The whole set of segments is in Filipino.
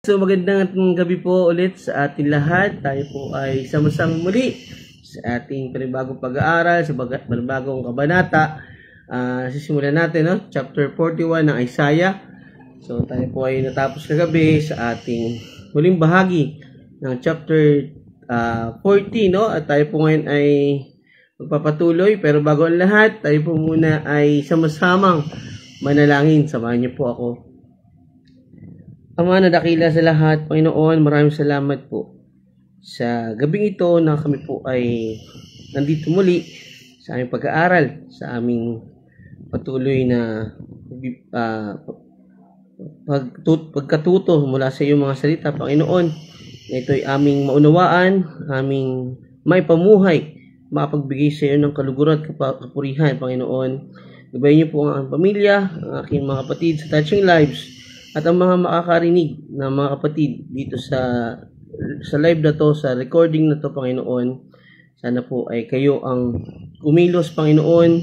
So magandang gabi po ulit sa ating lahat. Tayo po ay sama-sama muli sa ating panibagong pag-aaral sa panibagong kabanata. Sisimulan natin chapter 41 ng Isaiah. So tayo po ay natapos kagabi sa ating huling bahagi ng chapter 40 at tayo po ngayon ay magpapatuloy. Pero bago ang lahat, tayo po muna ay sama-samang manalangin. Samahan niyo po ako. Ama na dakila sa lahat, Panginoon, maraming salamat po sa gabing ito na kami po ay nandito muli sa aming pag-aaral, sa aming patuloy na pagkatuto mula sa iyong mga salita, Panginoon, na ito ay aming maunawaan, aming maipamuhay, makapagbigay sa iyo ng kaluguran at kapurihan, Panginoon. Gabayin niyo po ang aking pamilya, ang aking mga kapatid sa Touching Lives, at ang mga makakarinig na mga kapatid dito sa live na to, sa recording na to, Panginoon. Sana po ay kayo ang kumilos, Panginoon.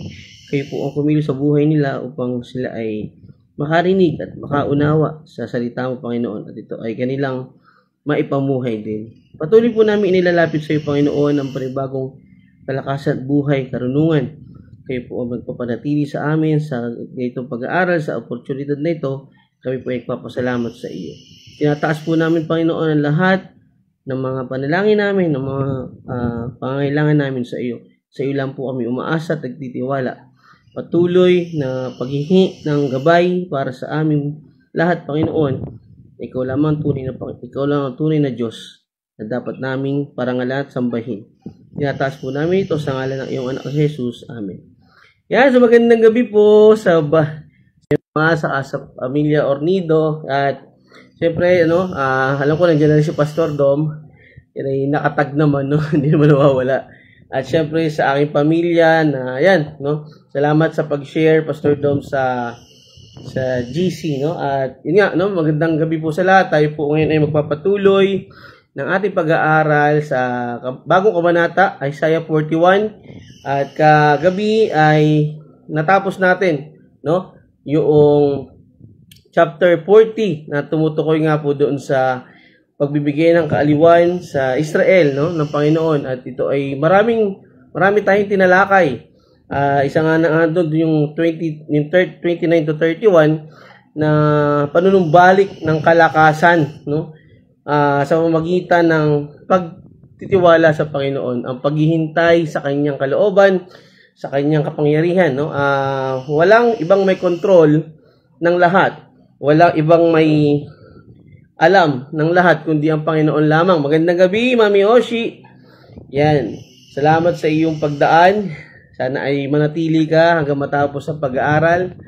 Kayo po ang kumilos sa buhay nila upang sila ay makarinig at makaunawa sa salita mo, Panginoon. At ito ay kanilang maipamuhay din. Patuloy po namin inilalapit sa iyo, Panginoon, ang panibagong kalakasan at buhay, karunungan. Kayo po ang magpapanatili sa amin sa itong pag-aaral, sa oportunidad na ito. Kami po ay nagpapasalamat sa iyo. Tinataas po namin, Panginoon, ang lahat ng mga panalangin namin, ng mga pangangailangan namin sa iyo. Sa iyo lang po kami umaasa at nagtitiwala. Patuloy na paghihingi ng gabay para sa aming lahat, Panginoon. Ikaw lang ang tunay na Diyos na dapat naming parangalan at sambahin. Tinataas po namin ito sa ngalan ng iyong anak Jesus. Amen. Yan, so magandang gabi po sa sa pamilya Ornido at siyempre alam ko nandiyan na si Pastor Dom, yan ay nakatag naman hindi naman nawawala. At siyempre sa aking pamilya na yan salamat sa pag-share, Pastor Dom, sa GC at yun nga magandang gabi po sa lahat. Tayo po ngayon ay magpapatuloy ng ating pag-aaral sa bagong kabanata, Isaiah 41, at kagabi ay natapos natin yung chapter 40 na tumutukoy nga po doon sa pagbibigay ng kaaliwan sa Israel ng Panginoon. At ito ay marami tayong tinalakay. Isa nga na doon yung 29 to 31 na panunumbalik ng kalakasan sa pamamagitan ng pagtitiwala sa Panginoon, ang paghihintay sa kanyang kalooban, sa kanyang kapangyarihan. Walang ibang may control ng lahat. Walang ibang may alam ng lahat kundi ang Panginoon lamang. Magandang gabi, Mami Oshi. Yan. Salamat sa iyong pagdaan. Sana ay manatili ka hanggang matapos ang pag-aaral.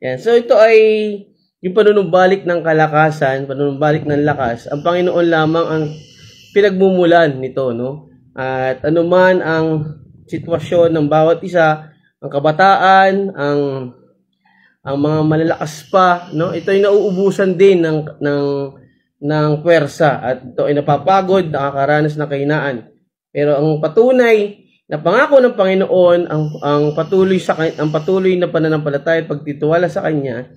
Yan. So ito ay yung panunumbalik ng kalakasan, panunumbalik ng lakas. Ang Panginoon lamang ang pinagmumulan nito, At anuman ang sitwasyon ng bawat isa, ang kabataan, ang mga malalakas pa, ito ay nauubusan din ng puwersa at ito ay napapagod, nakakaranas ng kahinaan. Pero ang patunay na pangako ng Panginoon, ang patuloy na pananampalataya at pagtitiwala sa kanya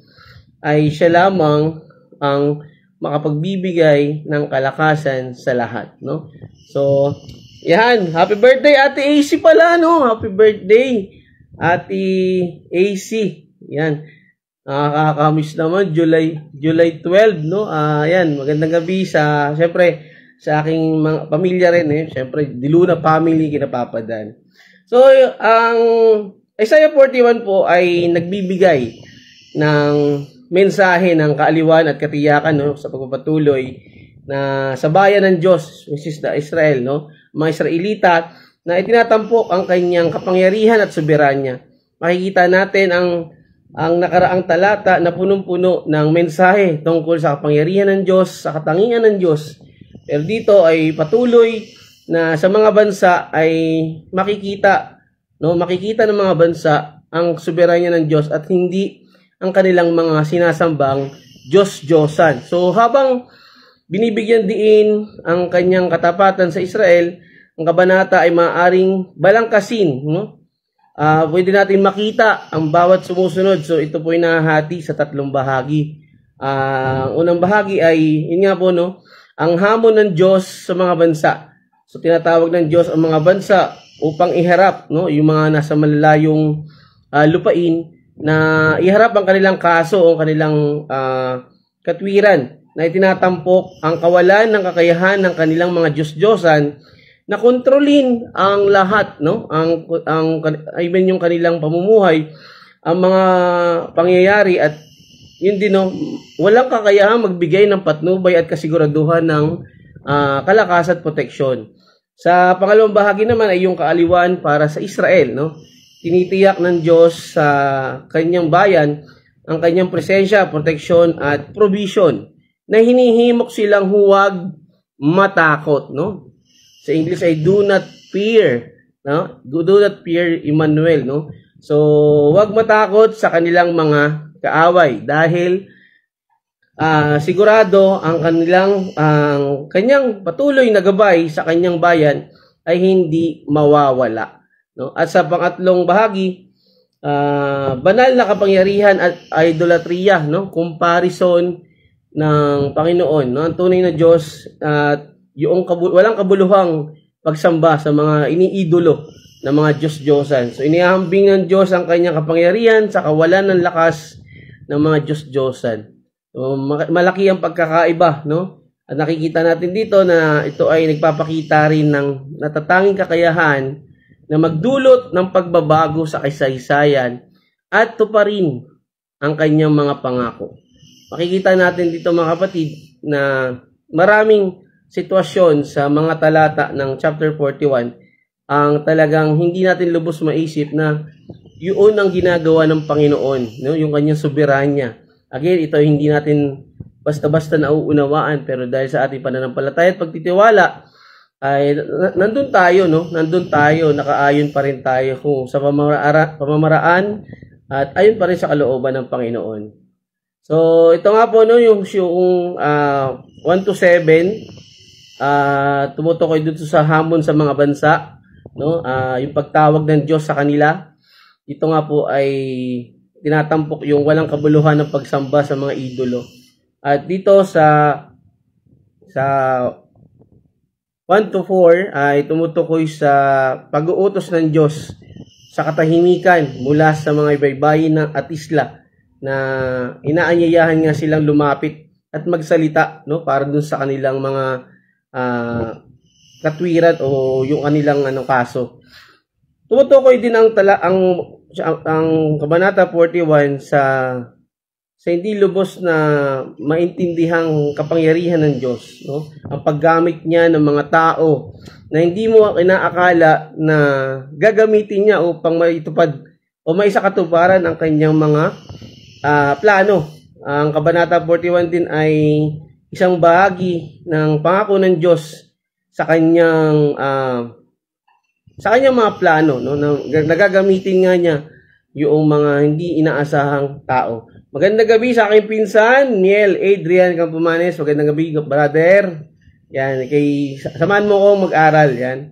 ay siya lamang ang makapagbibigay ng kalakasan sa lahat, So yan, happy birthday Ate AC pala, Happy birthday Ate AC. Yan. Nakakamiss naman July 12, yan, magandang gabi syempre sa aking mga pamilya rin Syempre Diluna family kinapapadan. So ang Isaiah 41 po ay nagbibigay ng mensahe ng kaaliwan at katiyakan sa pagpapatuloy na sa bayan ng Diyos, which is the Israel, mga Israelita, na itinatampok ang kanyang kapangyarihan at soberanya. Makikita natin ang nakaraang talata na punong-puno ng mensahe tungkol sa kapangyarihan ng Diyos, sa katangian ng Diyos. Pero dito ay patuloy na sa mga bansa ay makikita ng mga bansa ang soberanya ng Diyos at hindi ang kanilang mga sinasambang Diyos-Diyosan. So habang binibigyan diin ang kanyang katapatan sa Israel, ang kabanata ay maaaring balangkasin. Pwede natin makita ang bawat sumusunod. So ito po ay nahahati sa tatlong bahagi. Ang unang bahagi ay, yun nga po, no, ang hamon ng Diyos sa mga bansa. So, tinatawag ng Diyos ang mga bansa upang iharap, no, yung mga nasa malalayong lupain na iharap ang kanilang kaso o kanilang katwiran na itinatampok ang kawalan ng kakayahan ng kanilang mga Diyos-Diyosan na kontrolin ang lahat, no, yung kanilang pamumuhay, ang mga pangyayari, at yun din, no, walang kakayahan magbigay ng patnubay at kasiguraduhan ng kalakasan at proteksyon. Sa pangalawang bahagi naman ay yung kaaliwan para sa Israel, no? Tinitiyak ng Diyos sa kanyang bayan ang kanyang presensya, proteksyon at provision na hinihimok silang huwag matakot, no? Sa English ay do not fear, no? Do not fear Emmanuel, no? So, huwag matakot sa kanilang mga kaaway dahil sigurado ang kanyang patuloy na gabay sa kanyang bayan ay hindi mawawala, no? At sa pangatlong bahagi, banal na kapangyarihan at idolatriya, no? Comparison ng Panginoon, no? Ang tunay na Diyos at yung walang kabuluhang pagsamba sa mga iniidolo ng mga Diyos-Diyosan. So, inihambing ng Diyos ang kanyang kapangyarihan sa kawalan ng lakas ng mga Diyos-Diyosan. So, malaki ang pagkakaiba, no? At nakikita natin dito na ito ay nagpapakita rin ng natatanging kakayahan na magdulot ng pagbabago sa kasaysayan at tuparin ang kanyang mga pangako. Makikita natin dito, mga kapatid, na maraming sitwasyon sa mga talata ng chapter 41 ang talagang hindi natin lubos maisip na yun ang ginagawa ng Panginoon, no? Yung kanyang soberanya. Again, ito hindi natin basta-basta nauunawaan, pero dahil sa ating pananampalataya at pagtitiwala ay nandun tayo, no? Nandun tayo, nakaayon pa rin tayo kung sa pamamaraan at ayon pa rin sa kalooban ng Panginoon. So, ito nga po, no, yung 1 to 7, tumutukoy dito sa hamon sa mga bansa, no? Yung pagtawag ng Diyos sa kanila. Ito nga po ay tinatampok yung walang kabuluhan ng pagsamba sa mga idolo. At dito sa 1 to 4 ay tumutukoy sa pag-uutos ng Diyos sa katahimikan mula sa mga ibaybayin at isla na inaanyayahan nga silang lumapit at magsalita, no, para dun sa kanilang mga katwiran o yung kanilang kaso. Tumutukoy din ang Kabanata 41 sa hindi lubos na maintindihang kapangyarihan ng Diyos, no? Ang paggamit niya ng mga tao na hindi mo inaakala na gagamitin niya upang maitupad o maisakatuparan ang kanyang mga plano. Ang Kabanata 41 din ay isang bahagi ng pangako ng Diyos sa kanyang mga plano, no? Nagagamitin nga niya yung mga hindi inaasahang tao. Magandang gabi sa aking pinsan, Miel Adrian Campomanes. Magandang gabi, brother. Yan, samahan mo ko mag-aral. Yan.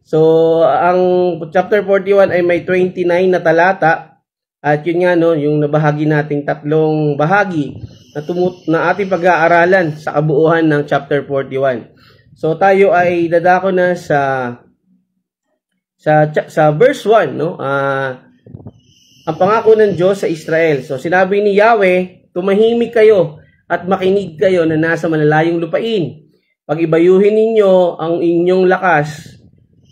So, ang chapter 41 ay may 29 na talata. At yun nga, no, yung nabahagi nating tatlong bahagi na ating pag-aaralan sa kabuuan ng chapter 41. So, tayo ay dadako na sa verse 1, no? Ang pangako ng Diyos sa Israel. So, sinabi ni Yahweh, tumahimik kayo at makinig kayo na nasa malalayong lupain. Pag-ibayuhin ninyo ang inyong lakas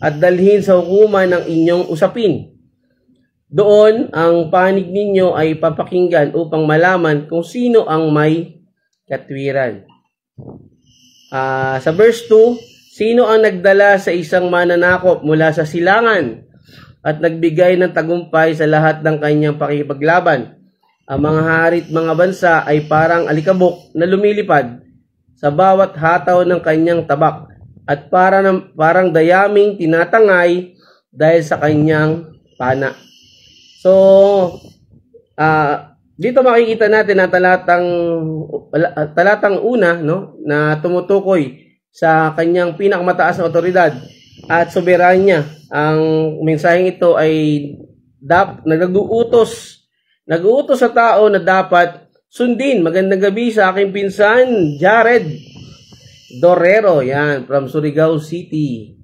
at dalhin sa hukuman ang inyong usapin. Doon, ang panig ninyo ay papakinggan upang malaman kung sino ang may katwiran. Sa verse 2, sino ang nagdala sa isang mananakop mula sa silangan at nagbigay ng tagumpay sa lahat ng kanyang pakikipaglaban? Ang mga harit mga bansa ay parang alikabok na lumilipad sa bawat hataw ng kanyang tabak at parang dayaming tinatangay dahil sa kanyang pana. So, dito makikita natin na talatang una, no, na tumutukoy sa kanyang pinakamataas na otoridad at soberanya. Ang mensaheng ito ay nag-uutos sa tao na dapat sundin. Magandang gabi sa aking pinsan, Jared Dorero. Yan, from Surigao City.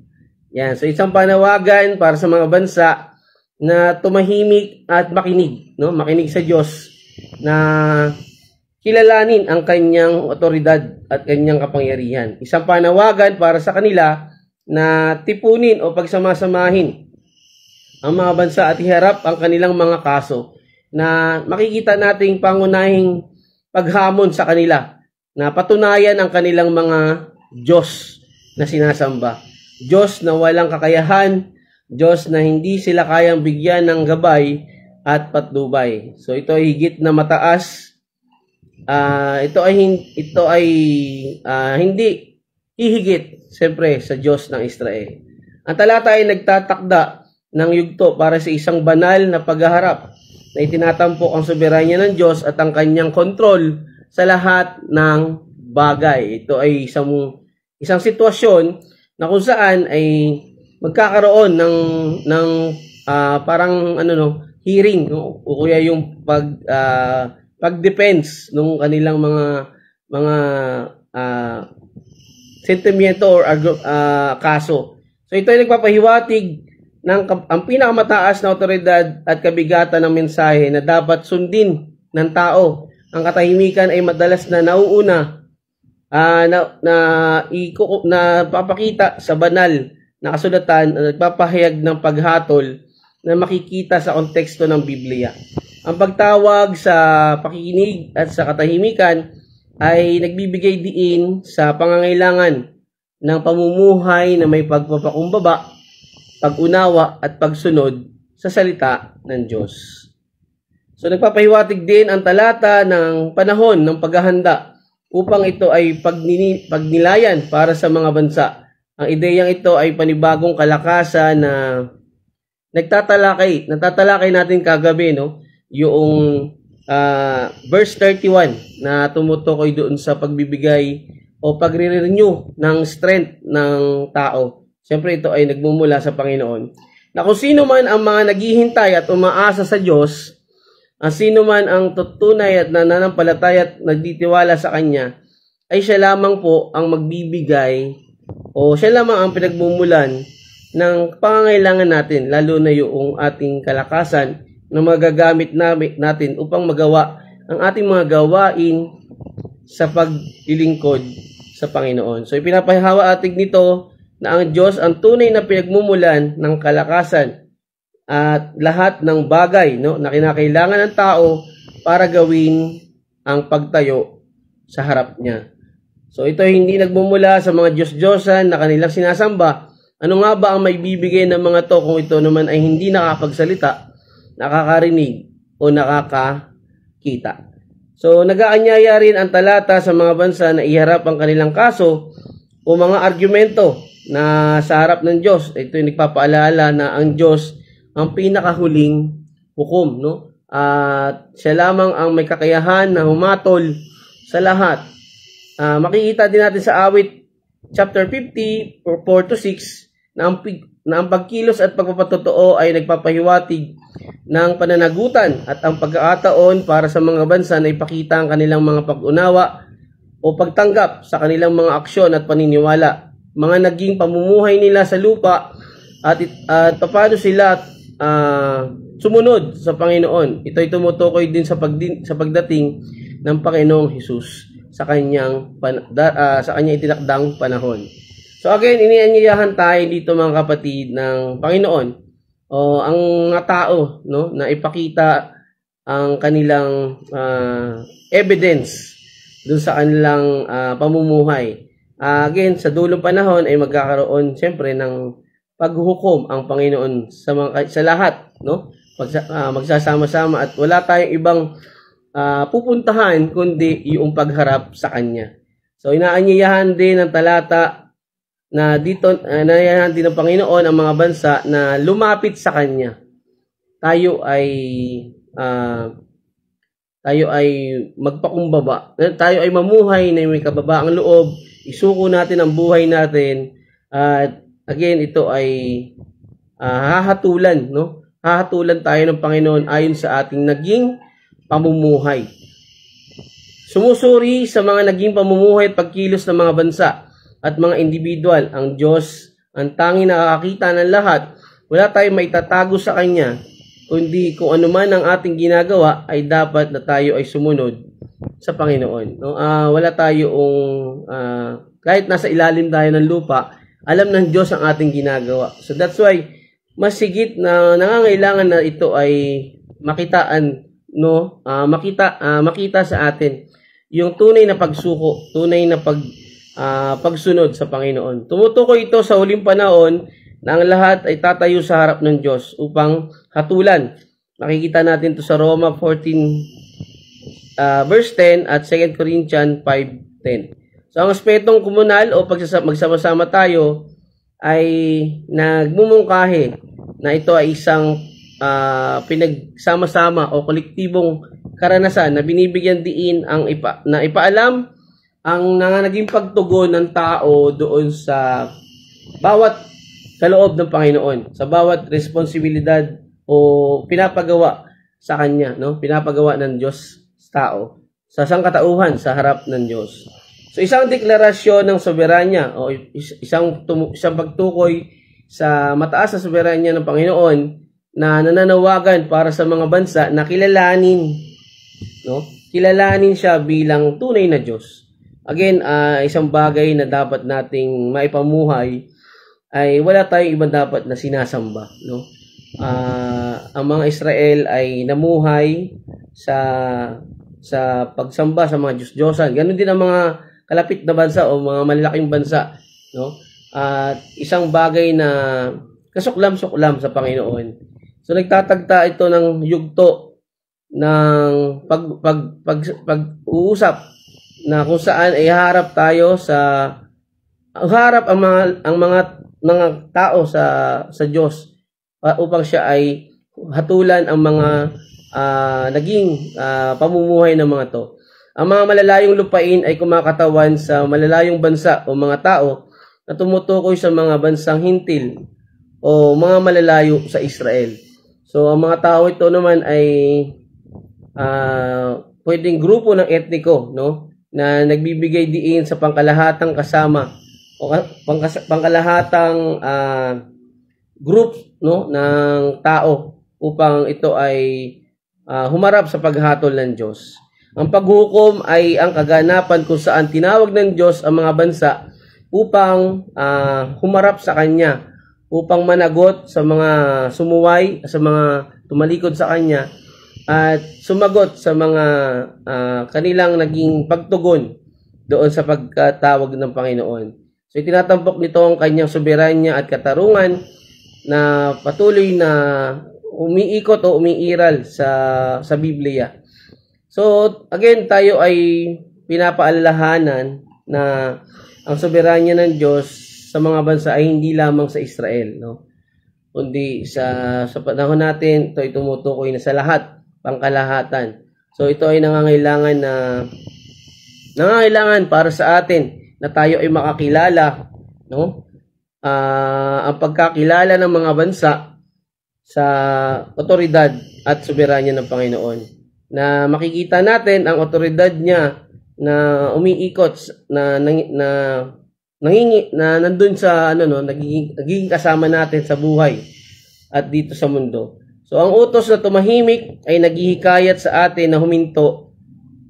Yan, so isang panawagan para sa mga bansa na tumahimik at makinig, no? Makinig sa Diyos na kilalanin ang kanyang otoridad at kanyang kapangyarihan. Isang panawagan para sa kanila na tipunin o pagsamasamahin ang mga bansa at iharap ang kanilang mga kaso na makikita nating pangunahing paghamon sa kanila na patunayan ang kanilang mga Diyos na sinasamba. Diyos na walang kakayahan, Diyos na hindi sila kayang bigyan ng gabay at patnubay. So ito ay higit na mataas. Ito ay hindi hihigit siyempre sa Diyos ng Israel. Ang talata ay nagtatakda ng yugto para sa isang banal na paghaharap na itinatampok ang soberanya ng Diyos at ang kanyang kontrol sa lahat ng bagay. Ito ay isang sitwasyon na kung saan ay magkakaroon ng parang hearing, no? O kaya yung pag-defense ng kanilang mga sentimiento or kaso. So ito ay nagpapahiwatig ang pinakamataas na otoridad at kabigatan ng mensahe na dapat sundin ng tao. Ang katahimikan ay madalas na nauuna na papakita sa banal na kasulatan at nagpapahayag ng paghatol na makikita sa konteksto ng Biblia. Ang pagtawag sa pakikinig at sa katahimikan ay nagbibigay diin sa pangangailangan ng pamumuhay na may pagpapakumbaba, pag-unawa at pagsunod sa salita ng Diyos. So nagpapahiwatig din ang talata ng panahon ng paghahanda upang ito ay pagnilayan para sa mga bansa. Ang ideyang ito ay panibagong kalakasan na natatalakay natin kagabi, no? Yung verse 31 na tumutukoy doon sa pagbibigay o pagre-renew ng strength ng tao. Siyempre ito ay nagmumula sa Panginoon. Na kung sino man ang mga naghihintay at umaasa sa Diyos, ang sino man ang tutunay at nananampalataya at nagtitiwala sa Kanya, ay siya lamang po ang magbibigay o siya lamang ang pinagmumulan ng pangangailangan natin, lalo na yung ating kalakasan na magagamit natin upang magawa ang ating mga gawain sa paglilingkod sa Panginoon. So ipinapahawatig nito na ang Diyos ang tunay na pinagmumulan ng kalakasan at lahat ng bagay, no, na kinakailangan ng tao para gawin ang pagtayo sa harap niya. So ito hindi nagmumula sa mga Diyos-Diyosan na kanilang sinasamba. Ano nga ba ang maibibigay ng mga to kung ito naman ay hindi nakapagsalita, nakakarinig o nakakakita? So nag-aanyaya rin ang talata sa mga bansa na iharap ang kanilang kaso o mga argumento na sa harap ng Diyos. Ito yung nagpapaalala na ang Diyos ang pinakahuling hukom, no? At siya lamang ang may kakayahan na humatol sa lahat. Makikita din natin sa Awit chapter 50 or 4-6 na ang pagkilos at pagpapatotoo ay nagpapahiwatig ng pananagutan at ang pagkakataon para sa mga bansa na ipakita ang kanilang mga pag-unawa o pagtanggap sa kanilang mga aksyon at paniniwala. Mga naging pamumuhay nila sa lupa at paano sila sumunod sa Panginoon. Ito ay tumutukoy din sa pagdating ng Panginoong Hesus sa kanyang itinakdang panahon. So again, inianyayahan tayo dito mga kapatid ng Panginoon o ang mga tao, no, na ipakita ang kanilang evidence dun sa kanilang pamumuhay. Again, sa dulong panahon ay magkakaroon siyempre ng paghuhukom ang Panginoon sa lahat, no? Magsasama-sama at wala tayong ibang pupuntahan kundi yung pagharap sa Kanya. So inaanyayahan din ng talata na dito inaanyayahan din ng Panginoon ang mga bansa na lumapit sa Kanya. Tayo ay magpakumbaba. Tayo ay mamuhay na may kababaang loob. Isuko natin ang buhay natin. At again, ito ay hahatulan, no? Hahatulan tayo ng Panginoon ayon sa ating naging pamumuhay. Sumusuri sa mga naging pamumuhay at pagkilos ng mga bansa at mga individual. Ang Diyos ang tanging nakakakita ng lahat. Wala tayong maitatago sa Kanya, kundi kung ano man ang ating ginagawa ay dapat na tayo ay sumunod sa Panginoon. No? Wala tayong, kahit nasa ilalim tayo ng lupa, alam ng Diyos ang ating ginagawa. So that's why, mas higit na nangangailangan na ito ay makitaan, no? Makita sa atin yung tunay na pagsuko, tunay na pagsunod sa Panginoon. Tumutukoy ito sa huling panahon na ang lahat ay tatayo sa harap ng Diyos upang hatulan. Makikita natin ito sa Roma 14 verse 10 at 2 Corinthians 5:10. So ang aspetong komunal o magsama-sama tayo ay nagmumungkahi na ito ay isang pinagsama-sama o kolektibong karanasan na binibigyan diin ang ipaalam ang naging pagtugon ng tao doon sa bawat kaloob ng Panginoon, sa bawat responsibilidad o pinapagawa sa Kanya, no? Pinapagawa ng Diyos sa tao, sa sangkatauhan sa harap ng Diyos. So isang deklarasyon ng soberanya o isang pagtukoy sa mataas na soberanya ng Panginoon na nananawagan para sa mga bansa na kilalanin, no? Kilalanin siya bilang tunay na Diyos. Again, isang bagay na dapat nating maipamuhay ay wala tayong ibang dapat na sinasamba, no? Ang mga Israel ay namuhay sa pagsamba sa mga Diyos-Diyosan. Ganon din ang mga kalapit na bansa o mga malalaking bansa, no? At isang bagay na kasuklam-suklam sa Panginoon. So nagtatagta ito ng yugto ng pag-uusap na kung saan ay harap tayo harap ang mga tao sa Diyos upang siya ay hatulan ang mga naging pamumuhay ng mga to. Ang mga malalayong lupain ay kumakatawan sa malalayong bansa o mga tao na tumutukoy sa mga bansang hintil o mga malalayo sa Israel. So, ang mga tao ito naman ay pwedeng grupo ng etniko, no? Na nagbibigay diin sa pangkalahatang kasama o pangkalahatang group, no, ng tao upang ito ay humarap sa paghatol ng Diyos. Ang paghukom ay ang kaganapan kung saan tinawag ng Diyos ang mga bansa upang humarap sa Kanya, upang managot sa mga sumuway, sa mga tumalikod sa Kanya, at sumagot sa mga kanilang naging pagtugon doon sa pagkatawag ng Panginoon. So itinatampok nito ang Kanyang soberanya at katarungan na patuloy na umiikot o umiiral sa Biblia. So, again, tayo ay pinapaalalahanan na ang soberanya ng Diyos sa mga bansa ay hindi lamang sa Israel, no? Kundi sa panahon natin, ito ay tumutukoy na sa lahat, pangkalahatan. So, ito ay nangangailangan para sa atin na tayo ay makakilala, no? Ang pagkakilala ng mga bansa sa otoridad at soberanya ng Panginoon. Na makikita natin ang otoridad niya na umiikot na nandun sa nagiging kasama natin sa buhay at dito sa mundo. So ang utos na tumahimik ay naghihikayat sa atin na huminto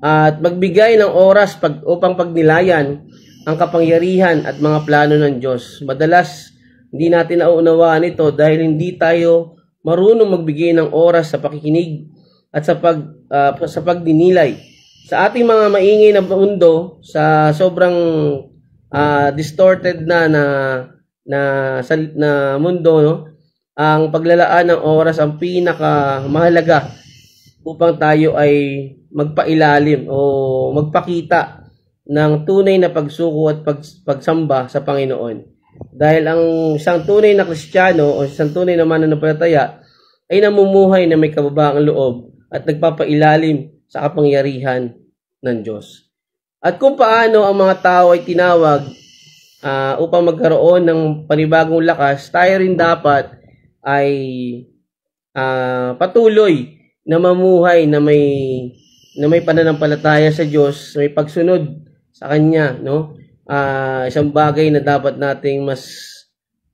at magbigay ng oras upang pagnilayan ang kapangyarihan at mga plano ng Diyos. Madalas hindi natin nauunawaan ito dahil hindi tayo marunong magbigay ng oras sa pakikinig at sa pagdinilay. Sa ating mga maingay na mundo, sa sobrang distorted na mundo, no? Ang paglalaan ng oras ang pinakamahalaga upang tayo ay magpailalim o magpakita ng tunay na pagsuko at pagsamba sa Panginoon. Dahil ang isang tunay na Kristiyano o isang tunay na mananampalataya ay namumuhay na may kababaang loob at nagpapailalim sa kapangyarihan ng Diyos. At kung paano ang mga tao ay tinawag upang magkaroon ng panibagong lakas, tayo rin dapat ay patuloy na mamuhay na may na may pananampalataya sa Diyos, may pagsunod sa Kanya, no? Isang bagay na dapat nating mas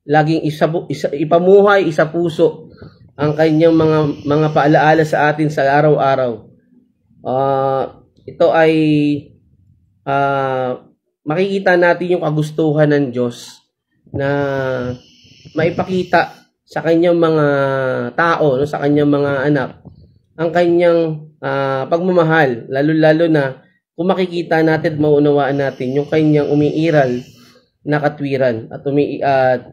laging ipamuhay, isapuso ang Kanyang mga paalaala sa atin sa araw-araw. Ito ay makikita natin yung kagustuhan ng Diyos na maipakita sa Kanyang mga tao, no, sa Kanyang mga anak, ang Kanyang pagmamahal, lalo-lalo na kung makikita natin at maunawaan natin yung Kanyang umiiral na katwiran at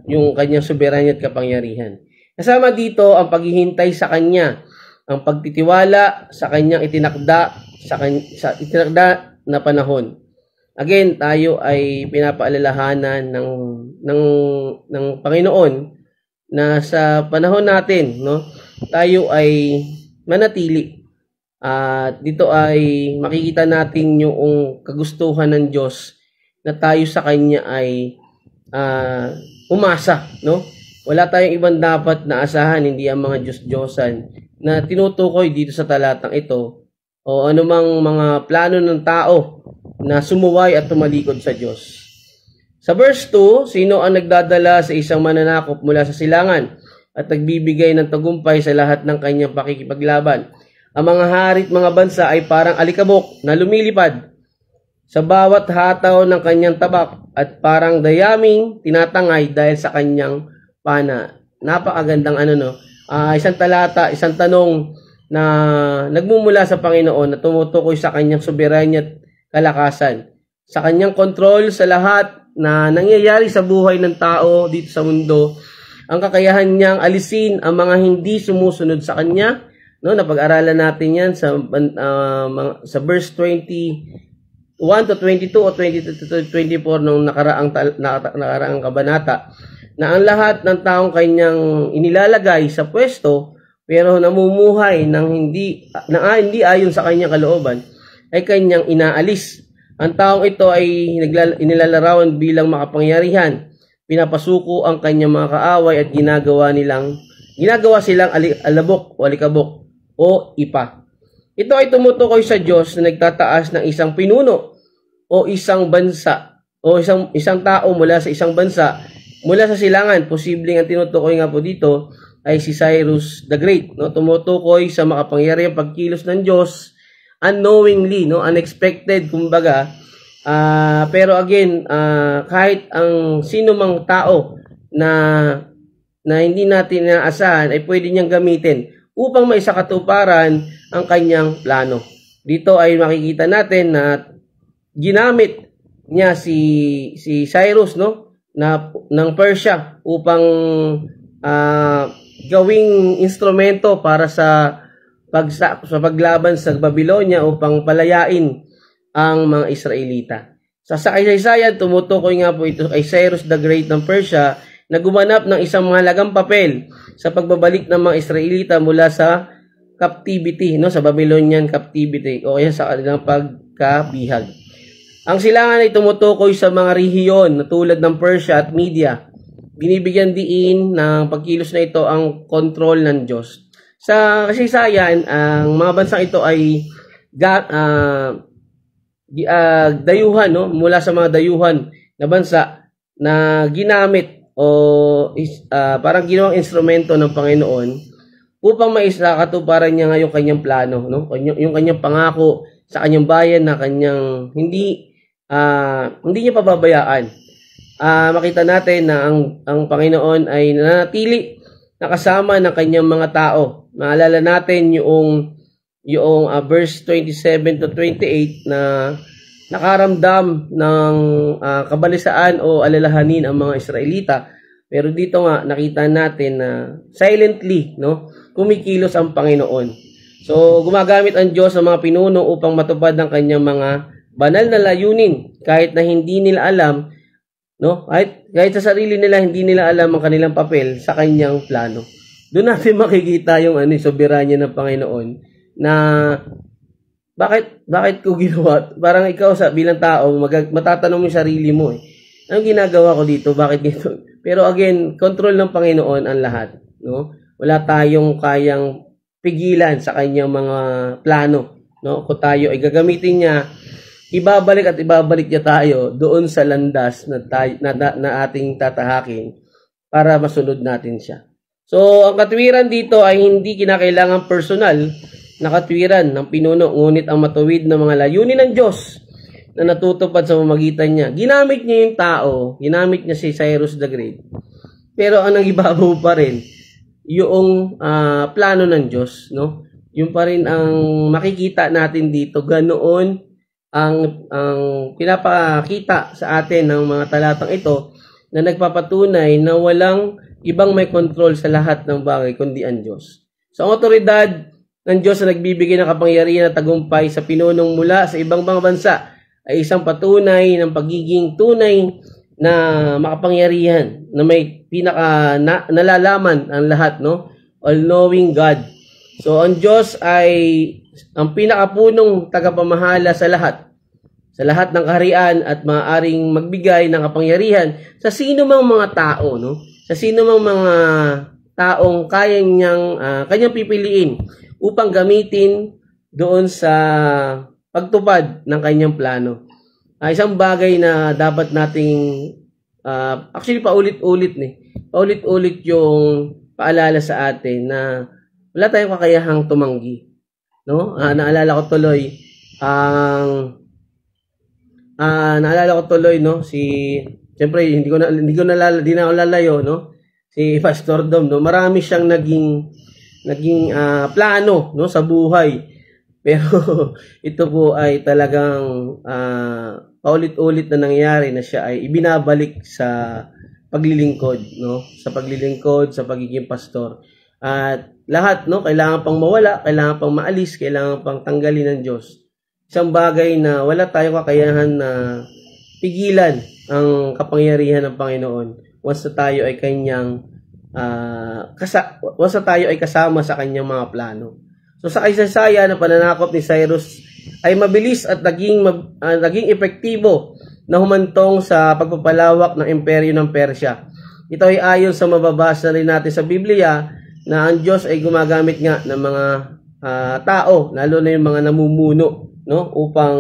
yung Kanyang soberanya at kapangyarihan. Kasama dito ang paghihintay sa Kanya, ang pagtitiwala sa Kanyang itinakda na panahon. Again, tayo ay pinapaalalahanan ng Panginoon na sa panahon natin, no, tayo ay manatili. Dito ay makikita natin yung kagustuhan ng Diyos na tayo sa Kanya ay umasa, no? Wala tayong ibang dapat na asahan, hindi ang mga Diyos-Diyosan na tinutukoy dito sa talatang ito o anumang mga plano ng tao na sumuway at tumalikod sa Diyos. Sa verse 2, sino ang nagdadala sa isang mananakop mula sa silangan at nagbibigay ng tagumpay sa lahat ng kanyang pakikipaglaban? Ang mga hari at mga bansa ay parang alikabok na lumilipad sa bawat hataw ng kanyang tabak at parang dayaming tinatangay dahil sa kanyang pana. Napakagandang isang talata, isang tanong na nagmumula sa Panginoon na tumutukoy sa kanyang soberanya at kalakasan, sa kanyang kontrol sa lahat na nangyayari sa buhay ng tao dito sa mundo, ang kakayahan niyang alisin ang mga hindi sumusunod sa kanya. No, napag-aralan natin yan sa verse 21 to 22 o 22 to 24 nung nakaraang kabanata, na ang lahat ng taong kanyang inilalagay sa pwesto pero namumuhay ng hindi ayon sa kanyang kalooban ay kanyang inaalis. Ang taong ito ay inilalarawan bilang makapangyarihan. Pinapasuko ang kanyang mga kaaway at ginagawa silang alabok o alikabok o ipa. Ito ay tumutukoy sa Diyos na nagtataas ng isang pinuno o isang bansa o isang tao mula sa isang bansa, mula sa silangan. Posibleng ang tinutukoy nga po dito ay si Cyrus the Great, no? Tumutukoy sa makapangyarihang pagkilos ng Diyos unknowingly, no, unexpected kumbaga. Pero again, kahit ang sino mang tao na hindi natin inaasahan ay pwede niyang gamitin upang maisakatuparan ang kanyang plano. Dito ay makikita natin na ginamit niya si Cyrus, no, ng Persia upang gawing instrumento para sa paglaban sa Babylonia upang palayain ang mga Israelita. Sa kasaysayan, tumutukoy nga po ito kay Cyrus the Great ng Persia na gumanap ng isang mahalagang papel sa pagbabalik ng mga Israelita mula sa captivity, no, sa Babylonian captivity o kaya sa kanilang pagkabihag. Ang silangan ay tumutukoy sa mga rehiyon na tulad ng Persia at Media. Binibigyan diin ng pagkilos na ito ang kontrol ng Diyos. Sa kasaysayan, ang mga bansang ito ay dayuhan, no, mula sa mga dayuhan na bansa na ginamit o parang ginawang instrumento ng Panginoon upang maisakatuparan niya ngayong kanyang plano, no, yung kanyang pangako sa kanyang bayan na kanyang hindi niya pababayaan. Makita natin na ang Panginoon ay nanatili nakasama ng kanyang mga tao. Maalala natin yung verse 27 to 28 na nakaramdam ng kabalisaan o alalahanin ang mga Israelita. Pero dito nga nakita natin na silently, no, kumikilos ang Panginoon. So gumagamit ang Diyos sa mga pinuno upang matupad ang kanyang mga banal na layunin kahit na hindi nila alam, no, kahit sa sarili nila hindi nila alam ang kanilang papel sa kanyang plano. Doon natin makikita yung soberanya ng Panginoon na bakit ko ginawa? Parang ikaw bilang tao matatanong mo yung sarili mo anong ginagawa ko dito? Bakit dito? Pero again, control ng Panginoon ang lahat, no? Wala tayong kayang pigilan sa kanyang mga plano no? Kung tayo ay gagamitin niya, ibabalik at ibabalik niya tayo doon sa landas na ating tatahakin para masunod natin siya. So, ang katwiran dito ay hindi kinakailangan personal na katwiran ng pinuno, ngunit ang matuwid na mga layunin ng Diyos na natutupad sa pamamagitan niya. Ginamit niya yung tao, ginamit niya si Cyrus the Great. Pero ang nangibabaw pa rin, yung plano ng Diyos, no? Yung pa rin ang makikita natin dito, ganoon ang pinapakita sa atin ng mga talatang ito na nagpapatunay na walang ibang may control sa lahat ng bagay kundi ang Diyos. So, ang otoridad ng Diyos na nagbibigay ng kapangyarihan at tagumpay sa pinunong mula sa ibang mga bansa ay isang patunay ng pagiging tunay na makapangyarihan na may nalalaman ang lahat, no? All-knowing God. So, ang Diyos ay ang pinakapunong tagapamahala sa lahat ng kaharian at maaaring magbigay ng kapangyarihan sa sino mang mga tao, no? Sa sino mang mga taong kanyang pipiliin upang gamitin doon sa pagtupad ng kanyang plano. Isang bagay na dapat nating actually paulit-ulit yung paalala sa atin na wala tayong kakayahang tumanggi, no? Naalala ko tuloy no, siyempre hindi na ako lalayo, no? Si Pastor Dom, no? Marami siyang naging plano, no, sa buhay. Pero ito po ay talagang paulit-ulit na nangyayari na siya ay ibinabalik sa paglilingkod, no? Sa paglilingkod, sa pagiging pastor. At lahat, no, kailangan pang mawala, kailangan pang maalis, kailangan pang tanggalin ng Diyos. Isang bagay na wala tayong kakayahan na pigilan ang kapangyarihan ng Panginoon once na tayo ay kasama sa kanyang mga plano. So sa kaysaysayan ng pananakop ni Cyrus ay mabilis at naging epektibo na humantong sa pagpapalawak ng imperyo ng Persya. Ito ay ayon sa mababasa rin natin sa Biblia na ang Diyos ay gumagamit nga ng mga tao, lalo na yung mga namumuno, no, upang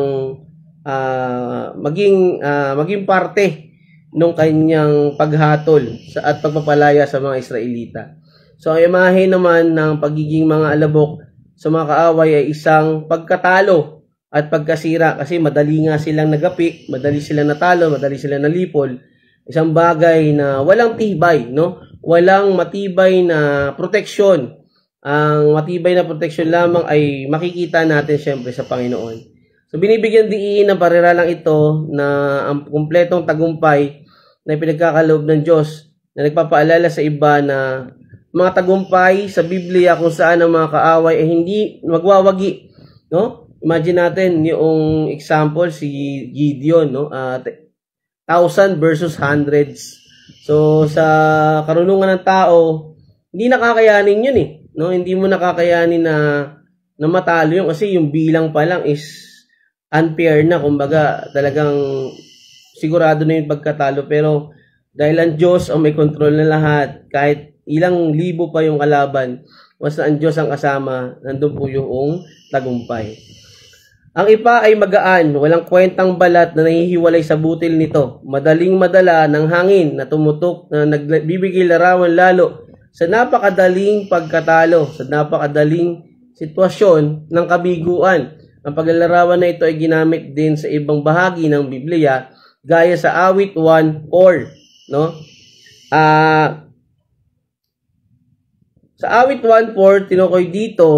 maging parte ng kanyang paghatol at pagpapalaya sa mga Israelita. So ang imahe naman ng pagiging mga alabok sa mga kaaway ay isang pagkatalo at pagkasira kasi madali nga silang nagapi, madali silang natalo, madali silang nalipol. Isang bagay na walang tibay, no? Walang matibay na proteksyon. Ang matibay na proteksyon lamang ay makikita natin siyempre sa Panginoon. So binibigyan diin ng pariralang ito na ang kumpletong tagumpay na pinagkakaloob ng Diyos na nagpapaalala sa iba na mga tagumpay sa Biblia kung saan ang mga kaaway ay hindi magwawagi, no? Imagine natin yung example si Gideon, no? 1,000 versus hundreds. So sa karunungan ng tao, hindi nakakayanin yun eh, no? Hindi mo nakakayanin na matalo yun kasi yung bilang pa lang is unfair na, kumbaga talagang sigurado na yung pagkatalo. Pero dahil ang Diyos ang may control na lahat, kahit ilang libo pa yung kalaban, basta ang Diyos ang kasama, nandun po yung tagumpay. Ang ipa ay magaan, walang kwentang balat na nahihiwalay sa butil nito. Madaling madala ng hangin na tumutok na nagbibigay larawan lalo sa napakadaling pagkatalo, sa napakadaling sitwasyon ng kabiguan. Ang paglalarawan na ito ay ginamit din sa ibang bahagi ng Biblia, gaya sa Awit 1:4, no? Sa Awit 1:4, tinukoy dito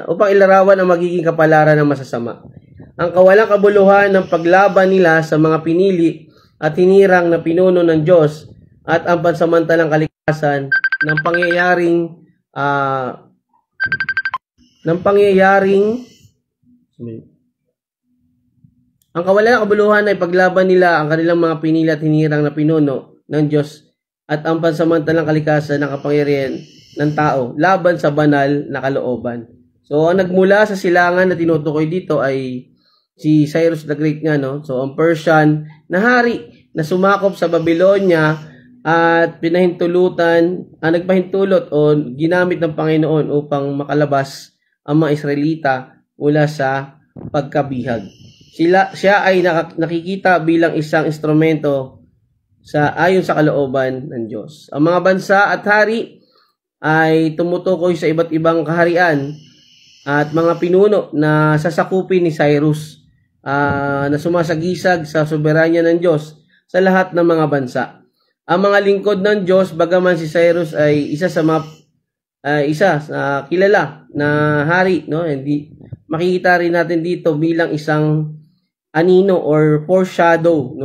upang ilarawan ang magiging kapalaran ng masasama. Ang kawalang kabuluhan ng paglaban nila sa mga pinili at hinirang na pinuno ng Diyos at ang pansamantalang kalikasan ng ang kawalang kabuluhan ay paglaban nila ang kanilang mga pinili at hinirang na pinuno ng Diyos at ang pansamantalang kalikasan ng kapangyarihan ng tao laban sa banal na kalooban. So, ang nagmula sa silangan na tinutukoy dito ay si Cyrus the Great nga, no? So, ang Persian na hari na sumakop sa Babylonia at nagpahintulot o ginamit ng Panginoon upang makalabas ang mga Israelita mula sa pagkabihag. Siya ay nakikita bilang isang instrumento ayon sa kalooban ng Diyos. Ang mga bansa at hari ay tumutukoy sa iba't ibang kaharian at mga pinuno na sasakupin ni Cyrus na sumasagisag sa soberanya ng Diyos sa lahat ng mga bansa. Ang mga lingkod ng Diyos, bagaman si Cyrus ay isa sa kilala na hari, no? Hindi makikita rin natin dito bilang isang anino or foreshadowing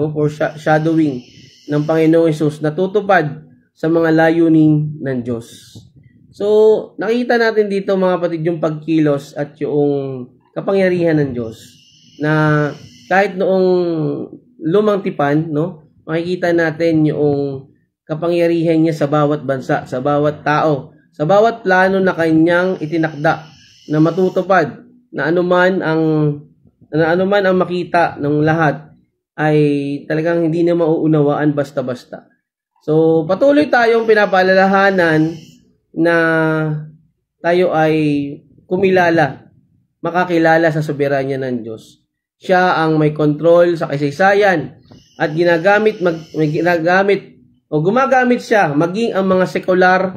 ng Panginoong Hesus na tutupad sa mga layunin ng Diyos. So, nakita natin dito mga kapatid yung pagkilos at yung kapangyarihan ng Diyos na kahit noong lumang tipan, no, makikita natin yung kapangyarihan niya sa bawat bansa, sa bawat tao, sa bawat plano na kanyang itinakda na matutupad, na anuman ang makita ng lahat ay talagang hindi na mauunawaan basta-basta. So, patuloy tayong pinapaalalahanan na tayo ay makakilala sa soberanya ng Diyos. Siya ang may control sa kasaysayan at gumagamit siya maging ang mga sekular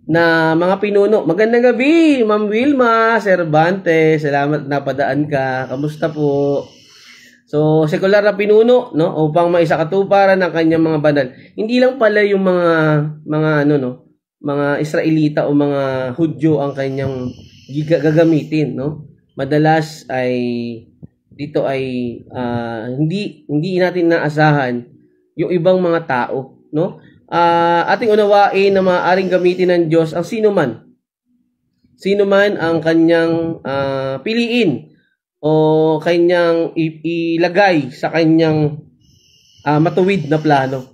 na mga pinuno. Magandang gabi, Ma'am Wilma Cervantes. Salamat na padaan ka. Kamusta po? So, sekular na pinuno, no, upang maisakatuparan ng kanyang mga banal. Hindi lang pala yung mga Israelita o mga Hudyo ang kanyang gagamitin, no? Madalas ay dito ay hindi natin naasahan yung ibang mga tao, no? Ating unawain na maaaring gamitin ng Diyos ang sino man ang kanyang piliin o kanyang ilagay sa kanyang matuwid na plano,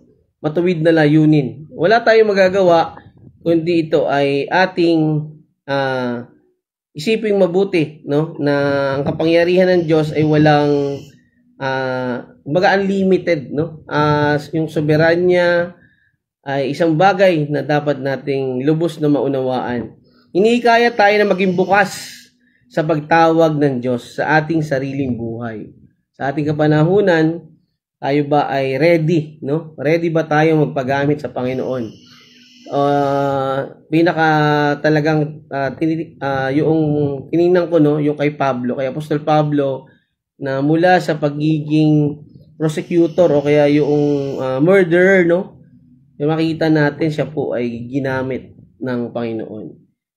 matuwid na layunin. Wala tayong magagawa kundi ito ay ating isiping mabuti, no, na ang kapangyarihan ng Diyos ay walang unlimited, no. Yung soberanya ay isang bagay na dapat nating lubos na maunawaan. Hinihikayat tayo na maging bukas sa pagtawag ng Diyos sa ating sariling buhay. Sa ating kapanahunan, tayo ba ay ready, no? Ready ba tayo magpagamit sa Panginoon? Yung tinignan ko, no, yung kay Apostol Pablo, na mula sa pagiging prosecutor o kaya yung murderer, no, yung makita natin siya po ay ginamit ng Panginoon.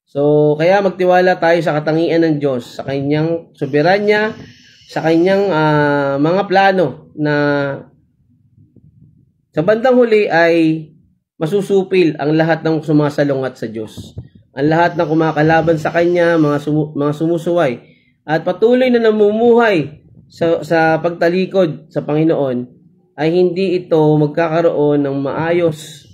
So, kaya magtiwala tayo sa katangian ng Diyos, sa kanyang soberanya, sa kanyang mga plano na sa bandang huli ay masusupil ang lahat ng sumasalungat sa Diyos. Ang lahat ng kumakalaban sa Kanya, mga sumusuway, at patuloy na namumuhay sa pagtalikod sa Panginoon, ay hindi ito magkakaroon ng maayos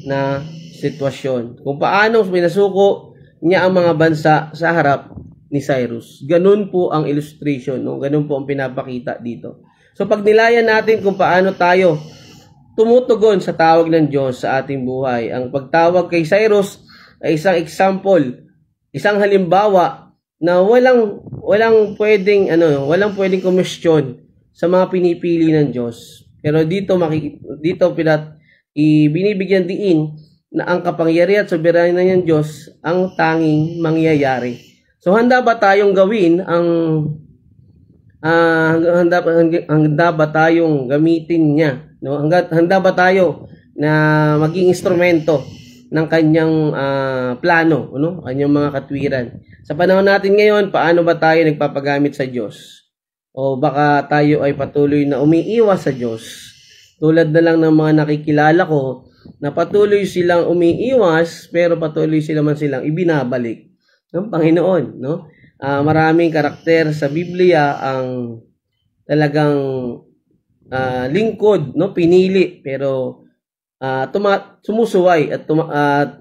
na sitwasyon. Kung paano minasuko niya ang mga bansa sa harap ni Cyrus. Ganun po ang illustration, no? Ganun po ang pinapakita dito. So pag nilayan natin kung paano tayo tumutugon sa tawag ng Diyos sa ating buhay, ang pagtawag kay Cyrus ay isang example, isang halimbawa na walang pwedeng komisyon sa mga pinipili ng Diyos. Pero dito binibigyan diin na ang kapangyarihan at soberanya ng Diyos ang tanging mangyayari. So handa ba tayong gawin handa ba tayong gamitin niya, no? Handa ba tayo na maging instrumento ng kanyang plano, no? Kanyang mga katwiran. Sa panahon natin ngayon, paano ba tayo nagpapagamit sa Diyos? O baka tayo ay patuloy na umiiwas sa Diyos. Tulad na lang ng mga nakikilala ko na patuloy silang umiiwas pero patuloy silang ibinabalik ng Panginoon, no? Maraming karakter sa Biblia ang talagang lingkod, no, pinili pero sumusuway at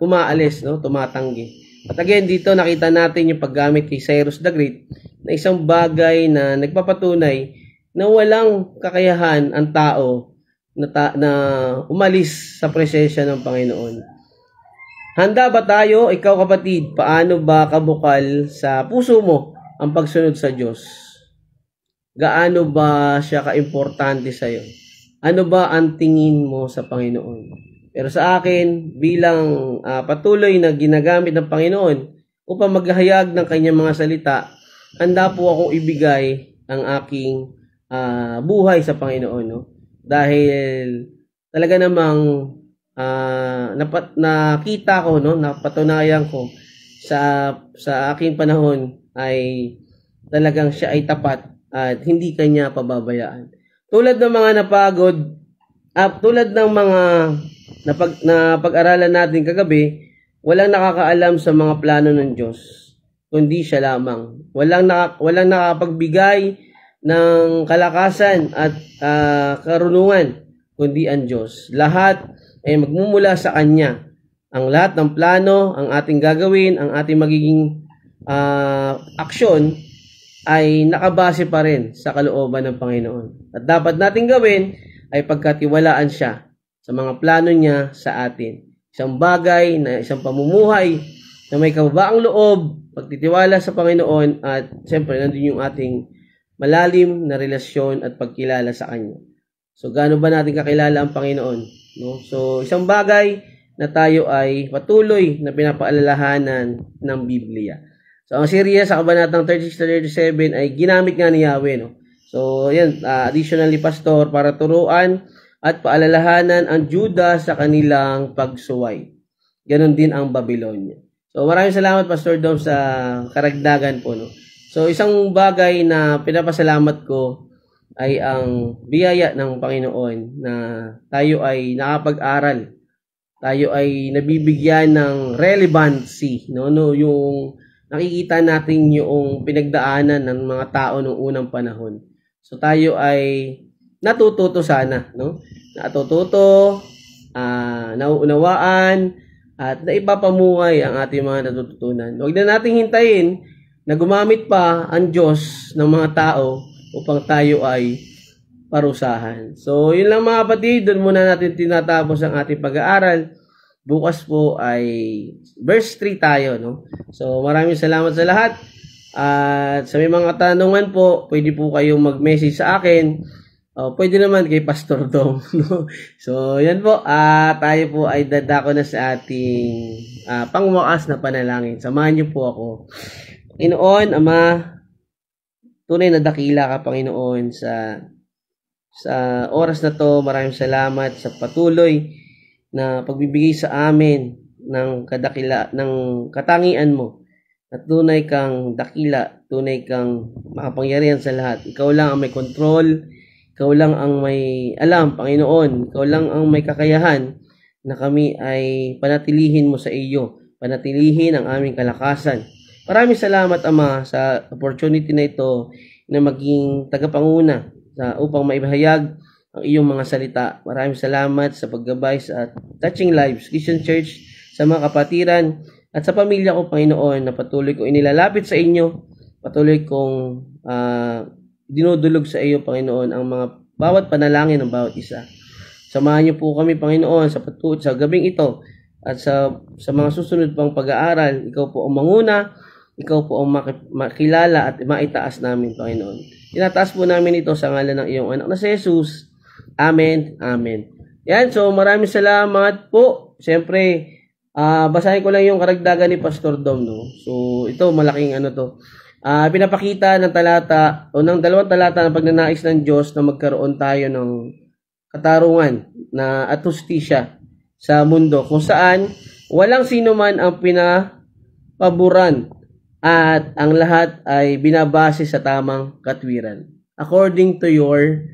umaalis, no, tumatanggi. At again, dito nakita natin yung paggamit kay Cyrus the Great na isang bagay na nagpapatunay na walang kakayahan ang tao na umalis sa presensya ng Panginoon. Handa ba tayo, ikaw kapatid, paano ba kabukal sa puso mo ang pagsunod sa Diyos? Gaano ba siya ka-importante sa iyo? Ano ba ang tingin mo sa Panginoon? Pero sa akin, bilang patuloy na ginagamit ng Panginoon upang maghahayag ng kanyang mga salita, handa po akong ibigay ang aking buhay sa Panginoon. No? Dahil talaga namang nakita ko, no, napatunayan ko sa aking panahon ay talagang siya ay tapat at hindi kanya pababayaan. Tulad ng mga napagod, tulad ng mga napag-aralan natin kagabi, walang nakakaalam sa mga plano ng Diyos, kundi siya lamang. Walang nakapagbigay ng kalakasan at karunungan, kundi ang Diyos. Lahat ay magmumula sa Kanya. Ang lahat ng plano, ang ating gagawin, ang ating magiging aksyon, ay nakabase pa rin sa kalooban ng Panginoon. At dapat nating gawin ay pagkatiwalaan siya sa mga plano niya sa atin. Isang bagay na isang pamumuhay na may kababaang loob, pagtitiwala sa Panginoon at siyempre nandun yung ating malalim na relasyon at pagkilala sa Kanya. So gaano ba natin kakilala ang Panginoon? No? So isang bagay na tayo ay patuloy na pinapaalalahanan ng Biblia. So, ang Syria sa kabanatang 36-37 ay ginamit nga ni Yahweh. No? So, yan, additionally, Pastor, para turuan at paalalahanan ang Juda sa kanilang pagsuway. Ganon din ang Babylonia. So, maraming salamat, Pastor Dom, sa karagdagan po. No? So, isang bagay na pinapasalamat ko ay ang biyaya ng Panginoon na tayo ay nakapag-aral. Tayo ay nabibigyan ng relevancy. No? Yung nakikita natin yung pinagdaanan ng mga tao noong unang panahon. So tayo ay natututo sana, no? Natututo, nauunawaan, at naipapamuhay ang ating mga natututunan. Huwag na nating hintayin na gumamit pa ang Diyos ng mga tao upang tayo ay parusahan. So yun lang mga kapatid, doon muna natin tinatapos ang ating pag-aaral. Bukas po ay verse 3 tayo, no? So, maraming salamat sa lahat. At sa may mga katanungan po, pwede po kayong mag-message sa akin. Pwede naman kay Pastor Dom, no? So, yan po. Tayo po ay dadako na sa ating pangwakas na panalangin. Samahan niyo po ako. Panginoon, Ama, tunay na dakila ka, Panginoon, sa oras na to. Maraming salamat sa patuloy na pagbibigay sa amin ng katangian mo. At tunay kang dakila, tunay kang makapangyarihan sa lahat. Ikaw lang ang may control, ikaw lang ang may alam, Panginoon. Ikaw lang ang may kakayahan na kami ay panatilihin mo sa iyo, panatilihin ang aming kalakasan. Maraming salamat, Ama, sa opportunity na ito na maging tagapanguna upang maibahayag ang iyong mga salita. Maraming salamat sa paggabay sa Touching Lives Christian Church, sa mga kapatiran, at sa pamilya ko, Panginoon, na patuloy ko inilalapit sa inyo, patuloy kong dinudulog sa iyo, Panginoon, ang mga bawat panalangin ng bawat isa. Samahan niyo po kami, Panginoon, sa gabing ito, at sa mga susunod pang pag-aaral. Ikaw po ang manguna, ikaw po ang makilala at maitaas namin, Panginoon. Tinataas po namin ito sa ngalan ng iyong anak na si Jesus. Amen. Amen. Yan, so maraming salamat po. Siyempre, basahin ko lang yung karagdagan ni Pastor Dom, no? So, ito, malaking to. Pinapakita ng talata, o ng dalawang talata ng pagnanais ng Diyos na magkaroon tayo ng katarungan at hustisya sa mundo, kung saan walang sino man ang pinapaboran at ang lahat ay binabase sa tamang katwiran. According to your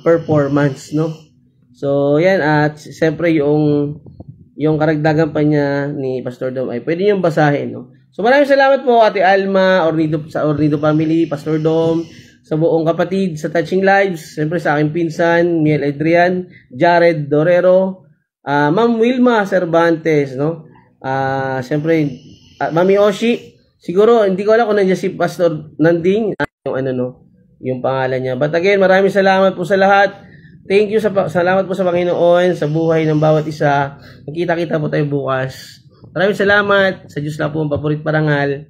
performance, no? So, yan, at siyempre yung karagdagan pa niya ni Pastor Dom ay pwede niyong basahin, no? So, maraming salamat po, Ate Alma, sa Ornido family, Pastor Dom, sa buong kapatid, sa Touching Lives, siyempre sa aking pinsan, Miel Adrian, Jared Dorero, Ma'am Wilma Cervantes, no? Siyempre, Mami Oshi, siguro, hindi ko alam kung nandiyan si Pastor Nanding, yung pangalan niya. But again, maraming salamat po sa lahat. Thank you, salamat po sa Panginoon, sa buhay ng bawat isa. Magkita-kita po tayo bukas. Maraming salamat. Sa Diyos lang po ang paborit parangal.